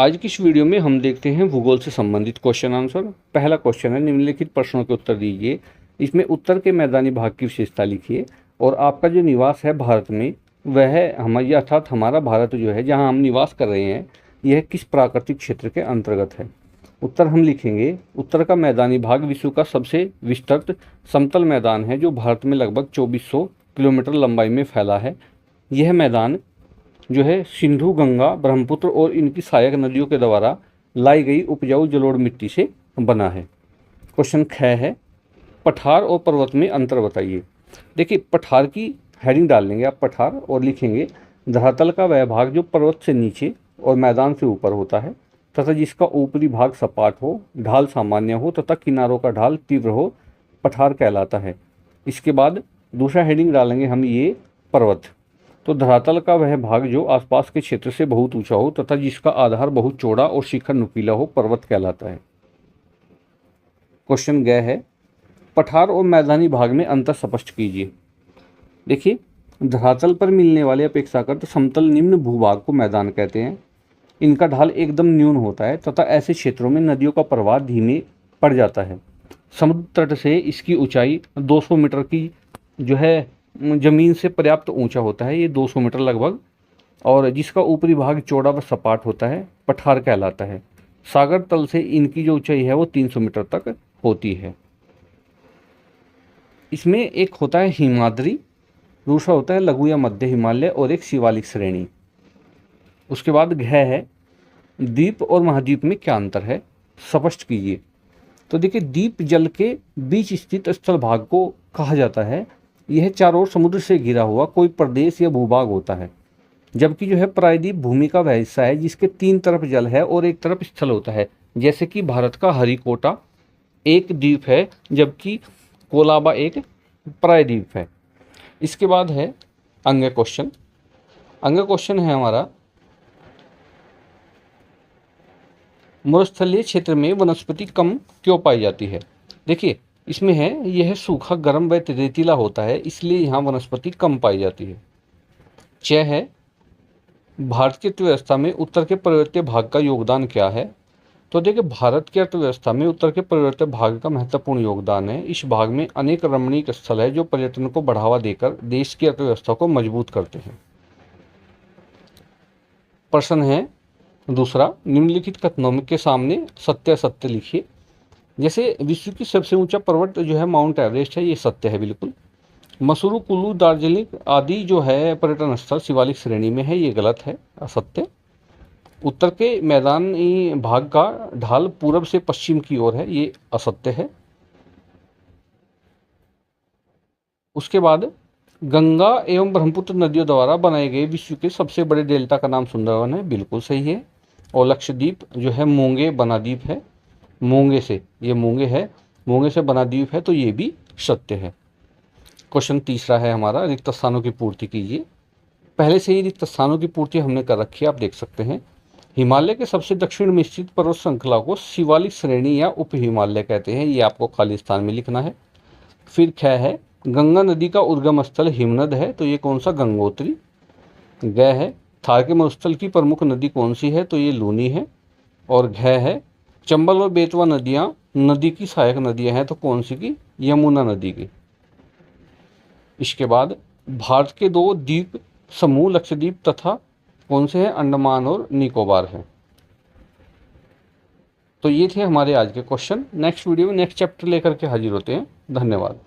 आज की इस वीडियो में हम देखते हैं भूगोल से संबंधित क्वेश्चन आंसर। पहला क्वेश्चन है, निम्नलिखित प्रश्नों के उत्तर दीजिए। इसमें उत्तर के मैदानी भाग की विशेषता लिखिए और आपका जो निवास है भारत में वह हमारी अर्थात हमारा भारत जो है जहां हम निवास कर रहे हैं यह किस प्राकृतिक क्षेत्र के अंतर्गत है। उत्तर हम लिखेंगे, उत्तर का मैदानी भाग विश्व का सबसे विस्तृत समतल मैदान है जो भारत में लगभग 2400 किलोमीटर लंबाई में फैला है। यह मैदान जो है सिंधु, गंगा, ब्रह्मपुत्र और इनकी सहायक नदियों के द्वारा लाई गई उपजाऊ जलोढ़ मिट्टी से बना है। क्वेश्चन ख है, पठार और पर्वत में अंतर बताइए। देखिए, पठार की हेडिंग डाल लेंगे आप पठार और लिखेंगे धरातल का वह भाग जो पर्वत से नीचे और मैदान से ऊपर होता है तथा जिसका ऊपरी भाग सपाट हो, ढाल सामान्य हो तथा किनारों का ढाल तीव्र हो, पठार कहलाता है। इसके बाद दूसरा हेडिंग डालेंगे हम ये पर्वत। तो धरातल का वह भाग जो आसपास के क्षेत्र से बहुत ऊंचा हो तथा जिसका आधार बहुत चौड़ा और शिखर नुकीला हो, पर्वत कहलाता है। क्वेश्चन ग है, पठार और मैदानी भाग में अंतर स्पष्ट कीजिए। देखिए, धरातल पर मिलने वाले अपेक्षाकृत समतल निम्न भूभाग को मैदान कहते हैं। इनका ढाल एकदम न्यून होता है तथा ऐसे क्षेत्रों में नदियों का प्रवाह धीमे पड़ जाता है। समुद्र तट से इसकी ऊंचाई 200 मीटर की जो है जमीन से पर्याप्त ऊंचा होता है, ये 200 मीटर लगभग, और जिसका ऊपरी भाग चौड़ा व सपाट होता है, पठार कहलाता है। सागर तल से इनकी जो ऊंचाई है वो 300 मीटर तक होती है। इसमें एक होता है हिमाद्री, दूसरा होता है लघु या मध्य हिमालय और एक शिवालिक श्रेणी। उसके बाद घ है, द्वीप और महाद्वीप में क्या अंतर है, स्पष्ट कीजिए। तो देखिए, द्वीप जल के बीच स्थित स्थल भाग को कहा जाता है। यह चारों ओर समुद्र से घिरा हुआ कोई प्रदेश या भूभाग होता है, जबकि जो है प्रायद्वीप भूमि का वह हिस्सा है जिसके 3 तरफ जल है और एक तरफ स्थल होता है। जैसे कि भारत का हरिकोटा एक द्वीप है जबकि कोलाबा एक प्रायद्वीप है। इसके बाद है अंग क्वेश्चन। अंग क्वेश्चन है हमारा, मरुस्थलीय क्षेत्र में वनस्पति कम क्यों पाई जाती है। देखिए, इसमें है यह सूखा, गर्म व रेतीला होता है, इसलिए यहाँ वनस्पति कम पाई जाती है। च है, भारत की अर्थव्यवस्था में उत्तर के पर्वतीय भाग का योगदान क्या है। तो देखिए, भारत की अर्थव्यवस्था में उत्तर के पर्वतीय भाग का महत्वपूर्ण योगदान है। इस भाग में अनेक रमणीक स्थल है जो पर्यटन को बढ़ावा देकर देश की अर्थव्यवस्था को मजबूत करते हैं। प्रश्न है दूसरा, निम्नलिखित कथनों के सामने सत्य असत्य लिखिए। जैसे विश्व की सबसे ऊंचा पर्वत जो है माउंट एवरेस्ट है, ये सत्य है बिल्कुल। मसूरू, कुल्लू, दार्जिलिंग आदि जो है पर्यटन स्थल शिवालिक श्रेणी में है, ये गलत है, असत्य। उत्तर के मैदानी भाग का ढाल पूर्व से पश्चिम की ओर है, ये असत्य है। उसके बाद गंगा एवं ब्रह्मपुत्र नदियों द्वारा बनाए गए विश्व के सबसे बड़े डेल्टा का नाम सुंदरवन है, बिल्कुल सही है। और लक्षद्वीप जो है मूंगे बना द्वीप है, मूंगे से, ये मूंगे है, मूंगे से बना द्वीप है, तो ये भी सत्य है। क्वेश्चन तीसरा है हमारा, रिक्त स्थानों की पूर्ति कीजिए। पहले से ही रिक्त स्थानों की पूर्ति हमने कर रखी है, आप देख सकते हैं। हिमालय के सबसे दक्षिण में स्थित पर्वत श्रृंखला को शिवालिक श्रेणी या उप हिमालय कहते हैं, ये आपको खाली स्थान में लिखना है। फिर ख है, गंगा नदी का उद्गम स्थल हिमनद है, तो ये कौन सा, गंगोत्री। ग है, थार के मरुस्थल की प्रमुख नदी कौन सी है, तो ये लूनी है। और घ है, चंबल और बेतवा नदियां नदी की सहायक नदियां हैं, तो कौन सी की, यमुना नदी की। इसके बाद भारत के 2 द्वीप समूह लक्षद्वीप तथा कौन से हैं, अंडमान और निकोबार है। तो ये थे हमारे आज के क्वेश्चन। नेक्स्ट वीडियो में नेक्स्ट चैप्टर लेकर के हाजिर होते हैं। धन्यवाद।